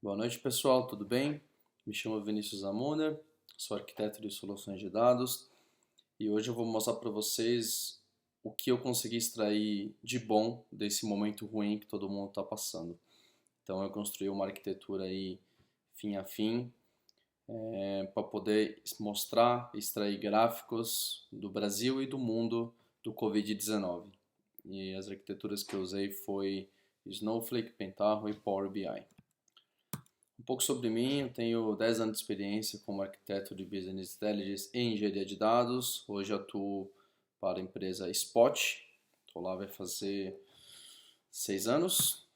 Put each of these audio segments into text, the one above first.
Boa noite, pessoal, tudo bem? Me chamo Vinícius Amuner, sou arquiteto de soluções de dados e hoje eu vou mostrar para vocês o que eu consegui extrair de bom desse momento ruim que todo mundo está passando. Então, eu construí uma arquitetura aí fim a fim para poder mostrar, extrair gráficos do Brasil e do mundo do Covid-19. E as arquiteturas que eu usei foi Snowflake, Pentaho e Power BI. Um pouco sobre mim, eu tenho 10 anos de experiência como arquiteto de Business Intelligence e engenharia de dados. Hoje atuo para a empresa Spot, estou lá vai fazer 6 anos.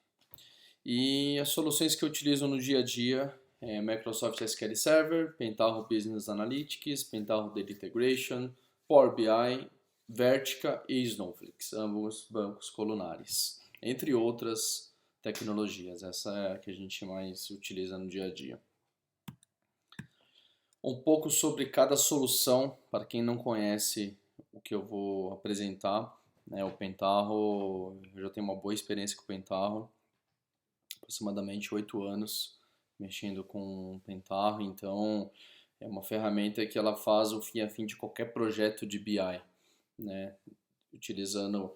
E as soluções que eu utilizo no dia a dia é Microsoft SQL Server, Pentaho Business Analytics, Pentaho Data Integration, Power BI, Vertica e Snowflake, ambos bancos colunares, entre outras tecnologias. Essa é a que a gente mais utiliza no dia a dia. Um pouco sobre cada solução, para quem não conhece o que eu vou apresentar, né, o Pentaho, eu já tenho uma boa experiência com o Pentaho, aproximadamente 8 anos mexendo com o Pentaho, então é uma ferramenta que ela faz o fim a fim de qualquer projeto de BI, né, utilizando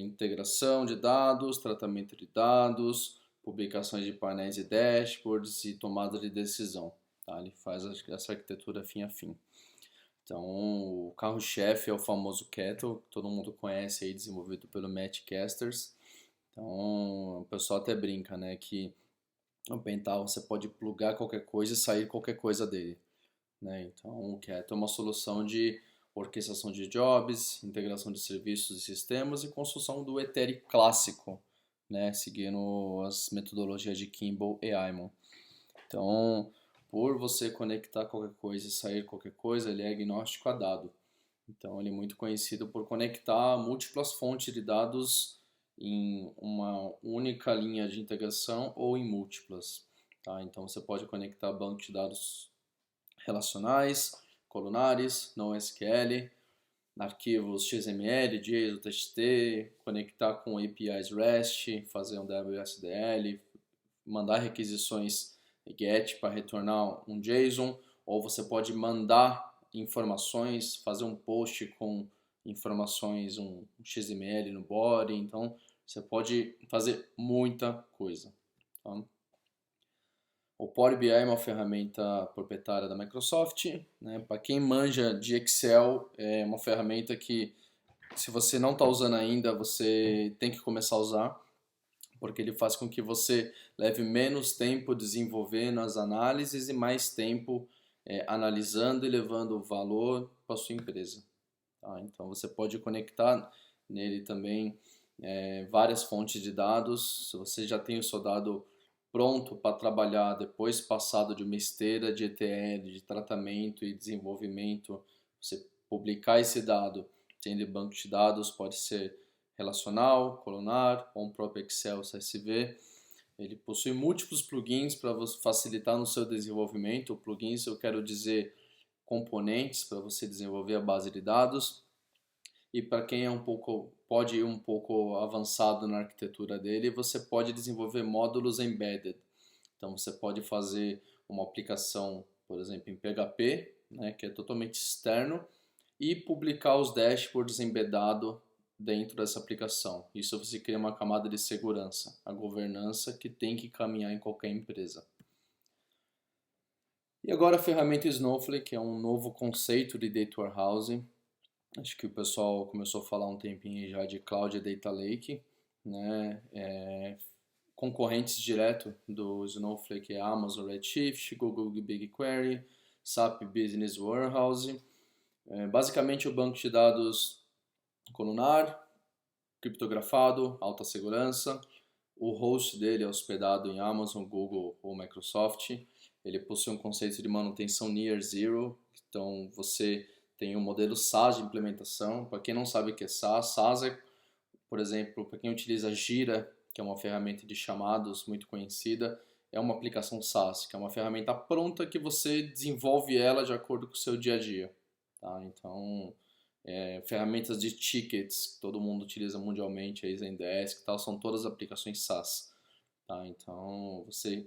integração de dados, tratamento de dados, publicações de painéis e dashboards e tomada de decisão. Tá? Ele faz essa arquitetura fim a fim. Então, o carro-chefe é o famoso Kettle, que todo mundo conhece aí, desenvolvido pelo Matt Casters. Então, o pessoal até brinca, né, que no Pentaho você pode plugar qualquer coisa e sair qualquer coisa dele, né? Então, o Kettle é uma solução de orquestração de jobs, integração de serviços e sistemas e construção do Ethereum clássico, né? Seguindo as metodologias de Kimball e Imon. Então, por você conectar qualquer coisa e sair qualquer coisa, ele é agnóstico a dado. Então, ele é muito conhecido por conectar múltiplas fontes de dados em uma única linha de integração ou em múltiplas. Tá? Então, você pode conectar bancos de dados relacionais, colunares, NoSQL, arquivos XML, JSON, TXT, conectar com APIs REST, fazer um WSDL, mandar requisições GET para retornar um JSON, ou você pode mandar informações, fazer um post com informações, um XML no body, então você pode fazer muita coisa. Tá? O Power BI é uma ferramenta proprietária da Microsoft, né? Para quem manja de Excel, é uma ferramenta que, se você não está usando ainda, você tem que começar a usar, porque ele faz com que você leve menos tempo desenvolvendo as análises e mais tempo analisando e levando valor para a sua empresa. Tá? Então você pode conectar nele também várias fontes de dados. Se você já tem o seu dado pronto para trabalhar depois passado de uma esteira de ETL, de tratamento e desenvolvimento, você publicar esse dado tendo banco de dados, pode ser relacional, colunar ou um próprio Excel CSV. Ele possui múltiplos plugins para facilitar no seu desenvolvimento. Plugins eu quero dizer componentes para você desenvolver a base de dados. E para quem é pode ir um pouco avançado na arquitetura dele, você pode desenvolver módulos embedded. Então você pode fazer uma aplicação, por exemplo, em PHP, né, que é totalmente externo, e publicar os dashboards embedado dentro dessa aplicação. Isso você cria uma camada de segurança, a governança que tem que caminhar em qualquer empresa. E agora a ferramenta Snowflake, que é um novo conceito de Data Warehousing. Acho que o pessoal começou a falar um tempinho já de Cloud Data Lake, né? Concorrentes direto do Snowflake é Amazon Redshift, Google BigQuery, SAP Business Warehouse. Basicamente o banco de dados colunar, criptografado, alta segurança. O host dele é hospedado em Amazon, Google ou Microsoft. Ele possui um conceito de manutenção near zero, então você tem um modelo SaaS de implementação. Para quem não sabe o que é SaaS, SaaS é, por exemplo, para quem utiliza Jira, que é uma ferramenta de chamados muito conhecida, é uma aplicação SaaS, que é uma ferramenta pronta que você desenvolve ela de acordo com o seu dia a dia. Tá? Então, ferramentas de tickets que todo mundo utiliza mundialmente, a Zendesk e tal, são todas aplicações SaaS. Tá? Então, você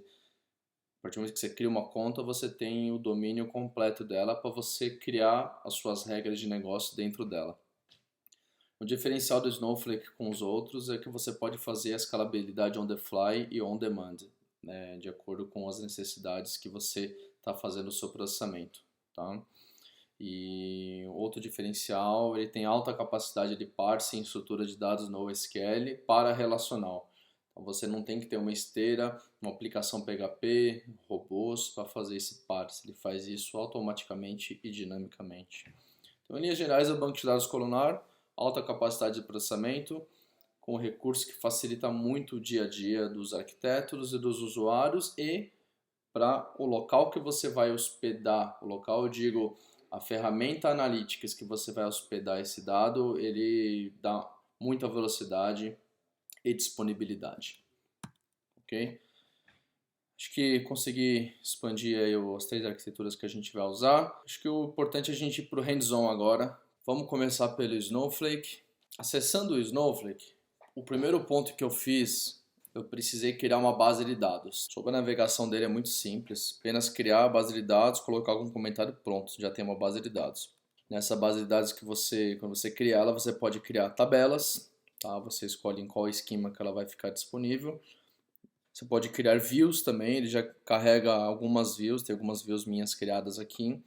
A partir do momento que você cria uma conta, você tem o domínio completo dela para você criar as suas regras de negócio dentro dela. O diferencial do Snowflake com os outros é que você pode fazer a escalabilidade on the fly e on demand, né, de acordo com as necessidades que você está fazendo o seu processamento. Tá? E outro diferencial, ele tem alta capacidade de parsing em estrutura de dados no SQL para relacional. Então você não tem que ter uma esteira, uma aplicação PHP, robôs para fazer esse parse. Ele faz isso automaticamente e dinamicamente. Então, em linhas gerais, é o banco de dados colunar, alta capacidade de processamento, com recurso que facilita muito o dia a dia dos arquitetos e dos usuários e para o local que você vai hospedar, o local, eu digo, a ferramenta Analytics que você vai hospedar esse dado, ele dá muita velocidade e disponibilidade. Ok? Acho que consegui expandir aí as 3 arquiteturas que a gente vai usar. Acho que o importante é a gente ir para o hands-on agora. Vamos começar pelo Snowflake. Acessando o Snowflake, o primeiro ponto que eu fiz, eu precisei criar uma base de dados. Sobre a navegação dele é muito simples, apenas criar a base de dados, colocar algum comentário, pronto, já tem uma base de dados. Nessa base de dados que quando você cria ela, você pode criar tabelas, tá? Você escolhe em qual esquema que ela vai ficar disponível. Você pode criar views também, ele já carrega algumas views, tem algumas views minhas criadas aqui.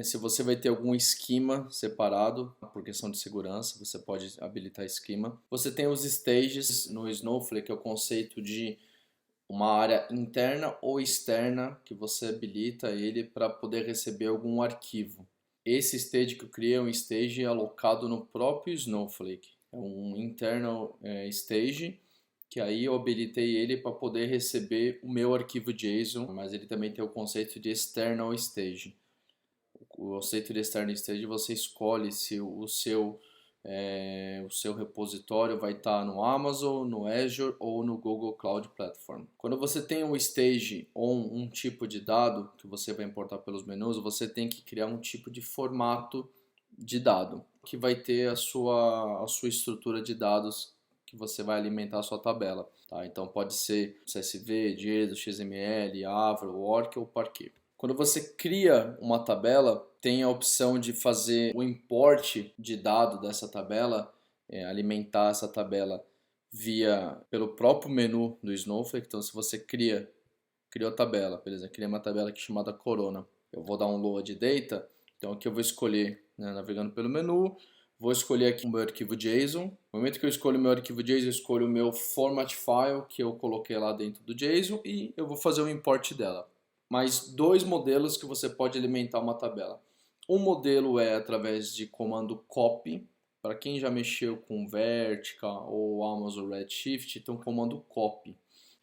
Se você vai ter algum esquema separado, por questão de segurança, você pode habilitar esquema. Você tem os stages no Snowflake, é o conceito de uma área interna ou externa que você habilita ele para poder receber algum arquivo. Esse stage que eu criei é um stage alocado no próprio Snowflake. É um internal stage, que aí eu habilitei ele para poder receber o meu arquivo JSON, mas ele também tem o conceito de external stage. O conceito de external stage, você escolhe se o seu repositório vai estar no Amazon, no Azure ou no Google Cloud Platform. Quando você tem um stage ou um tipo de dado que você vai importar pelos menus, você tem que criar um tipo de formato de dado que vai ter a sua estrutura de dados que você vai alimentar a sua tabela. Tá? Então pode ser CSV, JSON, XML, Avro, Oracle ou Parquet. Quando você cria uma tabela, tem a opção de fazer o import de dado dessa tabela, alimentar essa tabela pelo próprio menu do Snowflake. Então, se você criou a tabela, beleza? Criei uma tabela aqui chamada Corona. Eu vou dar um load data, então aqui eu vou escolher, né, navegando pelo menu, vou escolher aqui o meu arquivo JSON. No momento que eu escolho o meu arquivo JSON, eu escolho o meu format file que eu coloquei lá dentro do JSON e eu vou fazer o import dela. Mais 2 modelos que você pode alimentar uma tabela. Um modelo é através de comando copy. Para quem já mexeu com Vertica ou Amazon Redshift, então comando copy.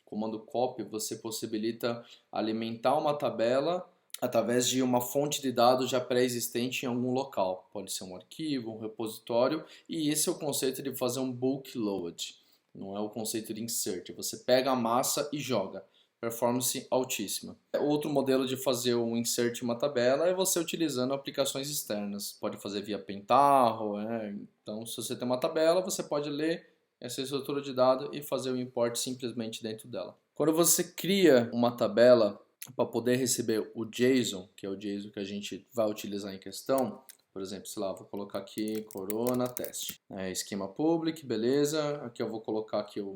Comando copy você possibilita alimentar uma tabela através de uma fonte de dados já pré-existente em algum local. Pode ser um arquivo, um repositório, e esse é o conceito de fazer um bulk load. Não é o conceito de insert. Você pega a massa e joga. Performance altíssima. Outro modelo de fazer um insert em uma tabela é você utilizando aplicações externas. Pode fazer via Pentaho, Então, se você tem uma tabela, você pode ler essa estrutura de dados e fazer o import simplesmente dentro dela. Quando você cria uma tabela para poder receber o JSON, que é o JSON que a gente vai utilizar em questão, por exemplo, sei lá, vou colocar aqui Corona Teste. Esquema public, beleza. Aqui eu vou colocar aqui o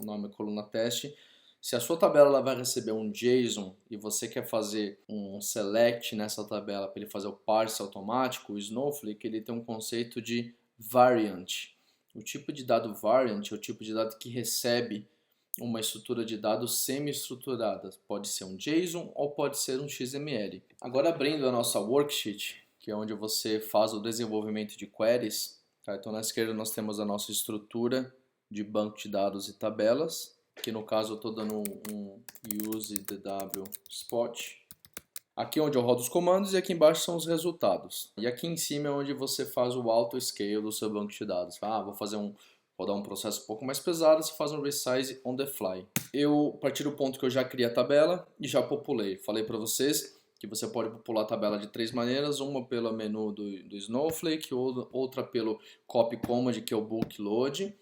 nome coluna teste. Se a sua tabela ela vai receber um JSON e você quer fazer um select nessa tabela para ele fazer o parse automático, o Snowflake ele tem um conceito de variant. O tipo de dado variant é o tipo de dado que recebe uma estrutura de dados semi-estruturada. Pode ser um JSON ou pode ser um XML. Agora abrindo a nossa worksheet, que é onde você faz o desenvolvimento de queries. Tá? Então na esquerda nós temos a nossa estrutura de banco de dados e tabelas. Aqui no caso eu estou dando um use dw spot. Aqui é onde eu rodo os comandos e aqui embaixo são os resultados. E aqui em cima é onde você faz o auto scale do seu banco de dados. Vou dar um processo um pouco mais pesado, você faz um resize on the fly. Eu, a partir do ponto que eu já criei a tabela e já populei. Falei para vocês que você pode popular a tabela de 3 maneiras, uma pelo menu do Snowflake, outra pelo copy command, que é o bulk load.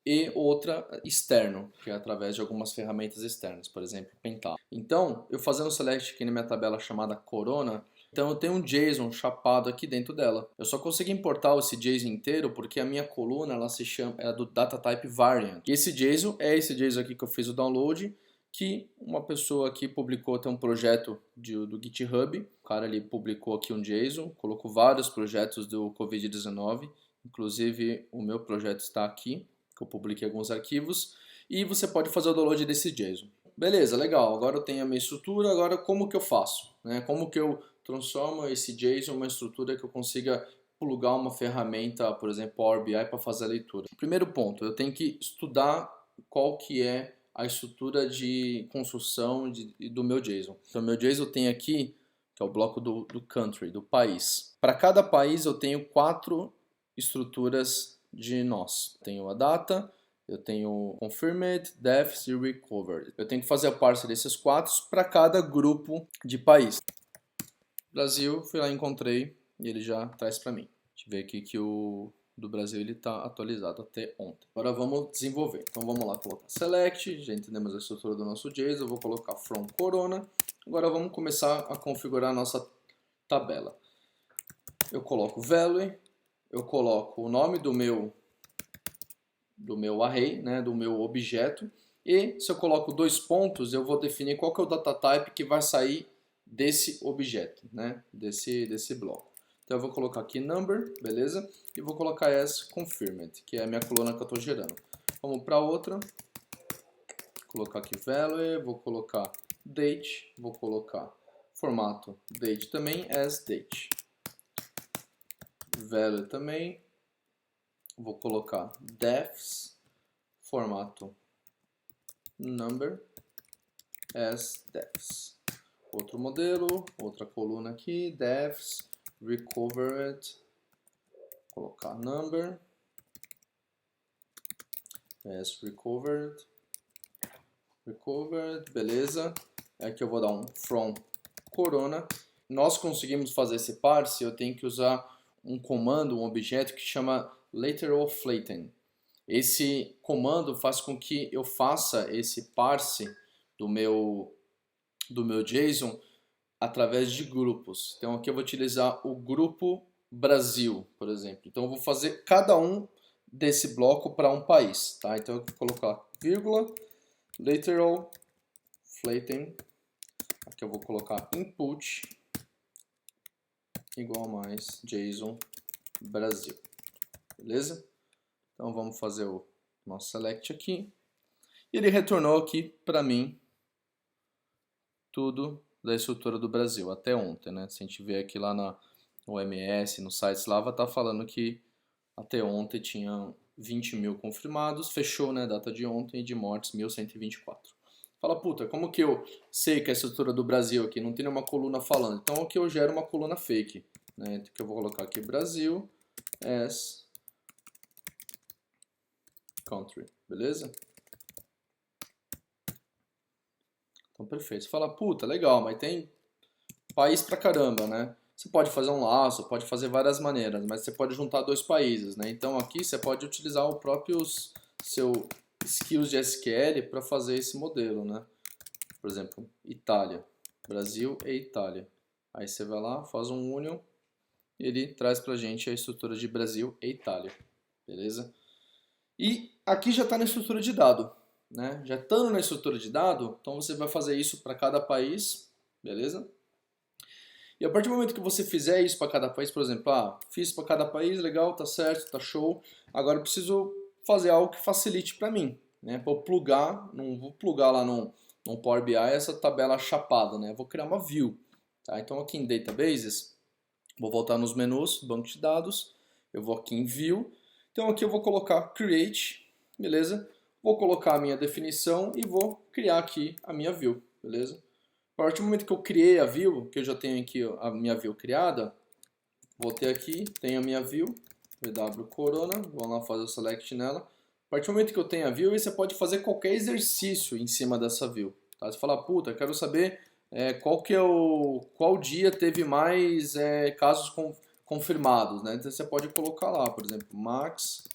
e outra externo, que é através de algumas ferramentas externas, por exemplo, Pentágono. Então, eu fazendo select aqui na minha tabela chamada Corona, então eu tenho um JSON chapado aqui dentro dela. Eu só consigo importar esse JSON inteiro porque a minha coluna ela se chama é do data type variant. E esse JSON é esse JSON aqui que eu fiz o download, que uma pessoa aqui publicou, tem um projeto do GitHub. O cara ali publicou aqui um JSON, colocou vários projetos do Covid-19, inclusive o meu projeto está aqui, que eu publiquei alguns arquivos, e você pode fazer o download desse JSON. Beleza, legal, agora eu tenho a minha estrutura, agora como que eu faço? Né? Como que eu transformo esse JSON em uma estrutura que eu consiga plugar uma ferramenta, por exemplo, Power BI para fazer a leitura? Primeiro ponto, eu tenho que estudar qual que é a estrutura de construção do meu JSON. Então, meu JSON tem aqui, que é o bloco do country, do país. Para cada país eu tenho 4 estruturas de nós. Eu tenho a data, eu tenho confirmed, deaths e recovered. Eu tenho que fazer a parse desses 4 para cada grupo de país. Brasil, fui lá e encontrei e ele já traz para mim. Deixa eu ver aqui que o do Brasil ele está atualizado até ontem. Agora vamos desenvolver. Então vamos lá colocar select, já entendemos a estrutura do nosso JSON, eu vou colocar from corona. Agora vamos começar a configurar a nossa tabela. Eu coloco value, eu coloco o nome do meu array, né, do meu objeto, e se eu coloco 2 pontos, eu vou definir qual que é o data type que vai sair desse objeto, né, desse bloco. Então eu vou colocar aqui number, beleza? E vou colocar as confirmed, que é a minha coluna que eu estou gerando. Vamos para outra, vou colocar aqui value, vou colocar date, vou colocar formato date também, as date. Value também, vou colocar deaths, formato number, as deaths. Outro modelo, outra coluna aqui, deaths, recovered, colocar number, as recovered, beleza. Aqui eu vou dar um from corona. Nós conseguimos fazer esse parse, eu tenho que usar um comando, um objeto que chama lateral flatten. Esse comando faz com que eu faça esse parse do meu JSON através de grupos. Então aqui eu vou utilizar o grupo Brasil, por exemplo. Então eu vou fazer cada um desse bloco para um país, tá? Então eu vou colocar vírgula, lateral flatten. Aqui eu vou colocar input igual mais JSON Brasil, beleza? Então vamos fazer o nosso select aqui. E ele retornou aqui para mim tudo da estrutura do Brasil, até ontem, né? Se a gente ver aqui lá no OMS, no sites lá, vai estar falando que até ontem tinha 20 mil confirmados, fechou, né, data de ontem, e de mortes 1.124. Fala, puta, como que eu sei que a estrutura do Brasil aqui não tem nenhuma coluna falando? Então aqui eu gero uma coluna fake, né? Que eu vou colocar aqui Brasil as country, beleza? Então perfeito. Você fala, puta, legal, mas tem país pra caramba, né? Você pode fazer um laço, pode fazer várias maneiras, mas você pode juntar 2 países, né? Então aqui você pode utilizar o próprio seu skills de SQL para fazer esse modelo, né? Por exemplo, Itália, Brasil e Itália. Aí você vai lá, faz um union, e ele traz pra gente a estrutura de Brasil e Itália, beleza? E aqui já está na estrutura de dado, né? Já estando na estrutura de dado, então você vai fazer isso para cada país, beleza? E a partir do momento que você fizer isso para cada país, por exemplo, fiz para cada país, legal, tá certo, tá show. Agora eu preciso fazer algo que facilite para mim, né? Para eu plugar, não vou plugar lá num Power BI essa tabela chapada, né? Eu vou criar uma view, tá? Então aqui em Databases, vou voltar nos menus, banco de dados, eu vou aqui em View. Então aqui eu vou colocar Create, beleza? Vou colocar a minha definição e vou criar aqui a minha view, beleza? A partir do momento que eu criei a view, que eu já tenho aqui a minha view criada, vou ter aqui, tenho a minha view, VW Corona, vou lá fazer o select nela. A partir do momento que eu tenho a view, você pode fazer qualquer exercício em cima dessa view. Tá? Você fala, puta, quero saber qual dia teve mais casos confirmados, né? Então você pode colocar lá, por exemplo, max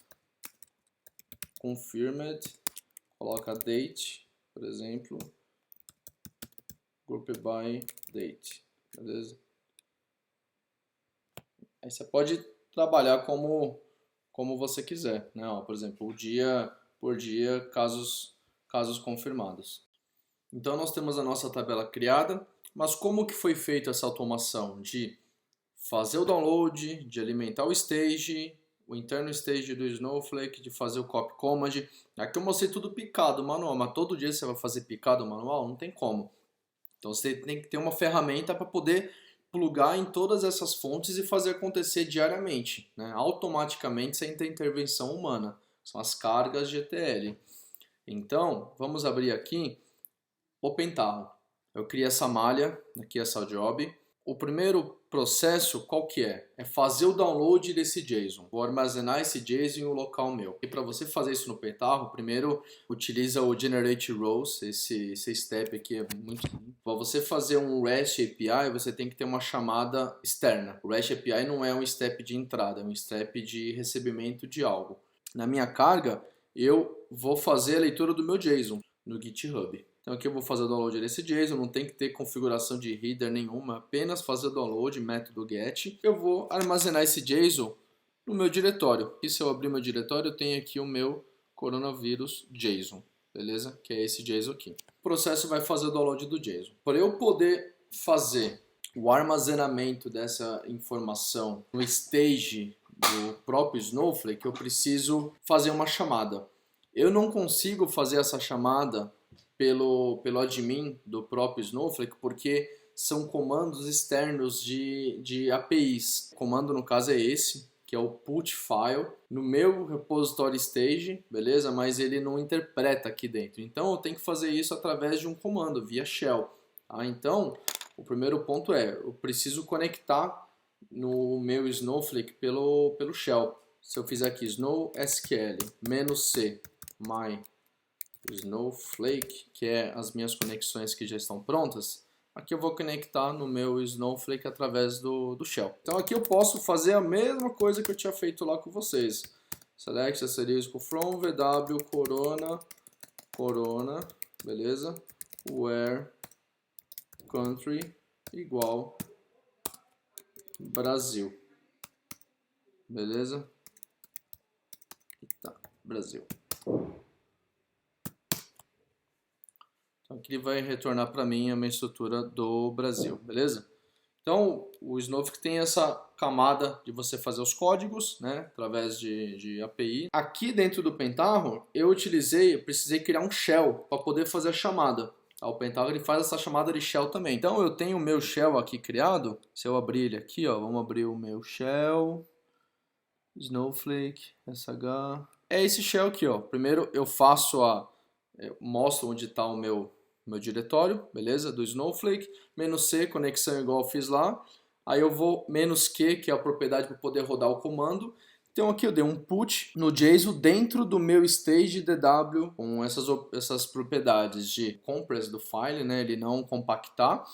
confirmed, coloca date, por exemplo, group by date, beleza? Aí você pode trabalhar como você quiser, né? Ó, por exemplo, o dia por dia, casos confirmados. Então nós temos a nossa tabela criada, mas como que foi feita essa automação de fazer o download, de alimentar o stage, o interno stage do Snowflake, de fazer o copy command. Aqui eu mostrei tudo picado manual, mas todo dia você vai fazer picado manual? Não tem como. Então você tem que ter uma ferramenta para poder plugar em todas essas fontes e fazer acontecer diariamente, né? Automaticamente sem ter intervenção humana. São as cargas GTL. Então, vamos abrir aqui o Pentaho. Eu criei essa malha, aqui essa job. O primeiro processo, qual que é? É fazer o download desse JSON. Vou armazenar esse JSON em um local meu. E para você fazer isso no Pentaho, primeiro utiliza o Generate Rows. Esse step aqui é muito... Para você fazer um REST API, você tem que ter uma chamada externa. O REST API não é um step de entrada, é um step de recebimento de algo. Na minha carga, eu vou fazer a leitura do meu JSON no GitHub. Então aqui eu vou fazer o download desse JSON, não tem que ter configuração de header nenhuma, apenas fazer o download, método get. Eu vou armazenar esse JSON no meu diretório. E se eu abrir meu diretório, eu tenho aqui o meu coronavírus JSON, beleza? Que é esse JSON aqui. O processo vai fazer o download do JSON. Para eu poder fazer o armazenamento dessa informação no stage do próprio Snowflake, eu preciso fazer uma chamada. Eu não consigo fazer essa chamada pelo admin do próprio Snowflake, porque são comandos externos de APIs. O comando, no caso, é esse, que é o put file, no meu repository stage, beleza? Mas ele não interpreta aqui dentro. Então, eu tenho que fazer isso através de um comando, via shell. Tá? Então, o primeiro ponto é, eu preciso conectar no meu Snowflake pelo shell. Se eu fizer aqui snowsql -c my Snowflake, que é as minhas conexões que já estão prontas, aqui eu vou conectar no meu Snowflake através do shell. Então aqui eu posso fazer a mesma coisa que eu tinha feito lá com vocês. Select asterisco from vw corona, beleza? Where country igual Brasil, beleza? Tá, Brasil. Então aqui ele vai retornar para mim a minha estrutura do Brasil, beleza? Então o Snowflake tem essa camada de você fazer os códigos, né, através de API. Aqui dentro do Pentaho eu precisei criar um shell para poder fazer a chamada. O Pentaho ele faz essa chamada de shell também. Então eu tenho o meu shell aqui criado. Se eu abrir ele aqui, ó, vamos abrir o meu shell, Snowflake, SH. É esse shell aqui, ó. Primeiro eu mostro onde está o meu diretório, beleza? Do Snowflake, "-c", conexão igual eu fiz lá. Aí eu vou "-q", que é a propriedade para poder rodar o comando. Então aqui eu dei um put no JSON dentro do meu stage DW com essas propriedades de compress do file, né? Ele não compactar,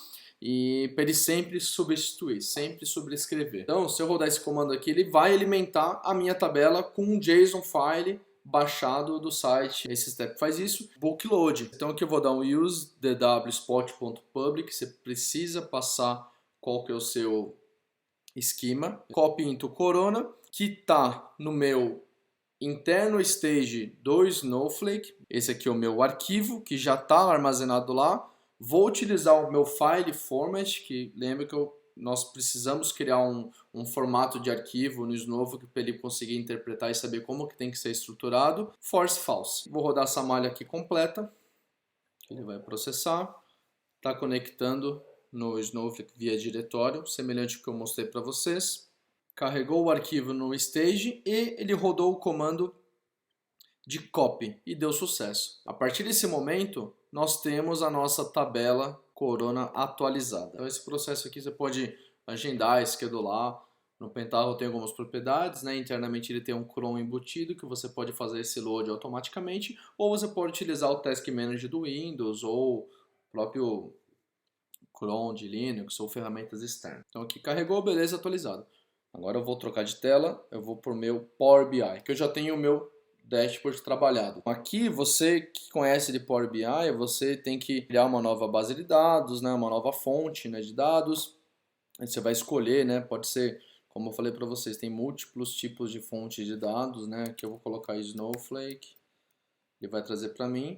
e para ele sempre substituir, sempre sobrescrever. Então se eu rodar esse comando aqui, ele vai alimentar a minha tabela com um JSON file baixado do site. Esse step faz isso, bulk load. Então aqui eu vou dar um use dw spot.public, você precisa passar qual que é o seu esquema. Copy into corona, que está no meu interno stage do Snowflake. Esse aqui é o meu arquivo, que já está armazenado lá. Vou utilizar o meu file format, que lembra que nós precisamos criar um formato de arquivo no Snowflake para ele conseguir interpretar e saber como que tem que ser estruturado. Force false. Vou rodar essa malha aqui completa. Ele vai processar. Está conectando no Snowflake via diretório, semelhante ao que eu mostrei para vocês. Carregou o arquivo no stage e ele rodou o comando de copy e deu sucesso. A partir desse momento, nós temos a nossa tabela corona atualizada. Então esse processo aqui você pode agendar, schedular. No Pentaho tem algumas propriedades, né? Internamente ele tem um cron embutido que você pode fazer esse load automaticamente, ou você pode utilizar o Task Manager do Windows ou o próprio cron de Linux ou ferramentas externas. Então aqui carregou, beleza, atualizado. Agora eu vou trocar de tela, eu vou para o meu Power BI, que eu já tenho o meu dashboard trabalhado. Aqui, você que conhece de Power BI, você tem que criar uma nova base de dados, né, uma nova fonte, né, de dados. Aí você vai escolher, né, pode ser, como eu falei para vocês, tem múltiplos tipos de fontes de dados, né, aqui eu vou colocar Snowflake, ele vai trazer para mim,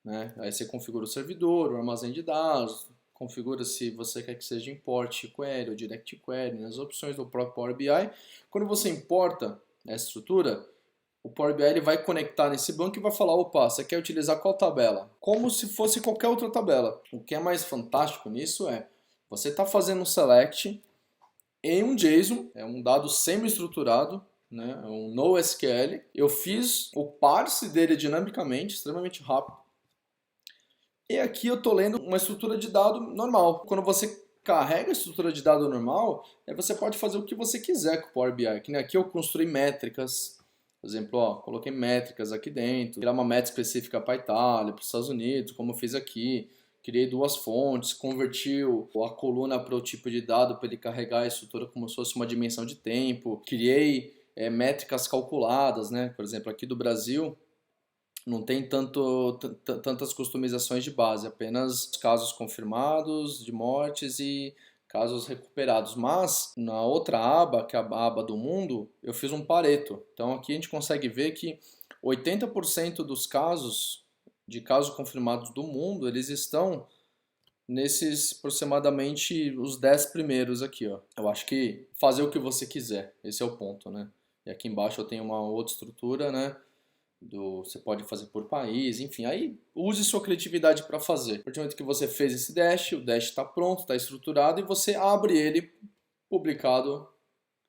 né, aí você configura o servidor, o armazém de dados, configura se você quer que seja import query ou direct query, nas opções do próprio Power BI. Quando você importa essa estrutura, o Power BI ele vai conectar nesse banco e vai falar, opa, você quer utilizar qual tabela? Como se fosse qualquer outra tabela. O que é mais fantástico nisso é, você está fazendo um select em um JSON, é um dado semi-estruturado, né, é um NoSQL. Eu fiz o parse dele dinamicamente, extremamente rápido. E aqui eu estou lendo uma estrutura de dado normal. Quando você carrega a estrutura de dado normal, aí você pode fazer o que você quiser com o Power BI. Que nem aqui eu construí métricas. Por exemplo, ó, coloquei métricas aqui dentro, criar uma métrica específica para a Itália, para os Estados Unidos, como eu fiz aqui. Criei duas fontes, converti a coluna para o tipo de dado para ele carregar a estrutura como se fosse uma dimensão de tempo. Criei métricas calculadas, né? Por exemplo, aqui do Brasil, não tem tantas customizações de base, apenas casos confirmados de mortes e casos recuperados. Mas na outra aba, que é a aba do mundo, eu fiz um Pareto. Então aqui a gente consegue ver que 80% dos casos confirmados do mundo, eles estão nesses aproximadamente os 10 primeiros aqui, ó. Eu acho que fazer o que você quiser, esse é o ponto, né? E aqui embaixo eu tenho uma outra estrutura, né? Você pode fazer por país, enfim, aí use sua criatividade para fazer. A partir do momento que você fez esse dash, o dash está pronto, está estruturado e você abre ele publicado,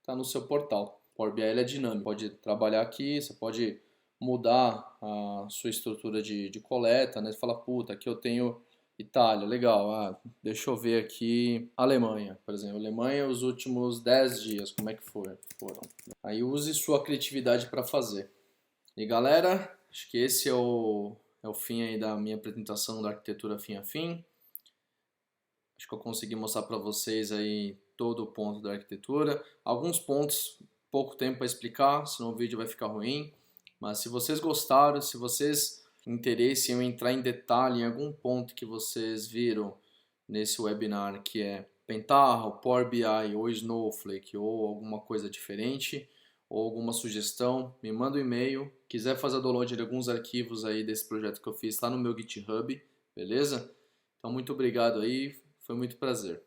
está no seu portal. O Power BI é dinâmico, pode trabalhar aqui, você pode mudar a sua estrutura de coleta, né? Você fala, puta, aqui eu tenho Itália, legal, deixa eu ver aqui Alemanha, por exemplo, Alemanha os últimos 10 dias, como é que foram? Aí use sua criatividade para fazer. E galera, acho que esse é o fim aí da minha apresentação da arquitetura fim a fim. Acho que eu consegui mostrar para vocês aí todo o ponto da arquitetura. Alguns pontos, pouco tempo para explicar, senão o vídeo vai ficar ruim. Mas se vocês gostaram, se vocês interesse em entrar em detalhe em algum ponto que vocês viram nesse webinar, que é Pentaho, Power BI ou Snowflake ou alguma coisa diferente, ou alguma sugestão, me manda um e-mail. Quiser fazer download de alguns arquivos aí desse projeto que eu fiz, está no meu GitHub, beleza? Então muito obrigado aí, foi muito prazer.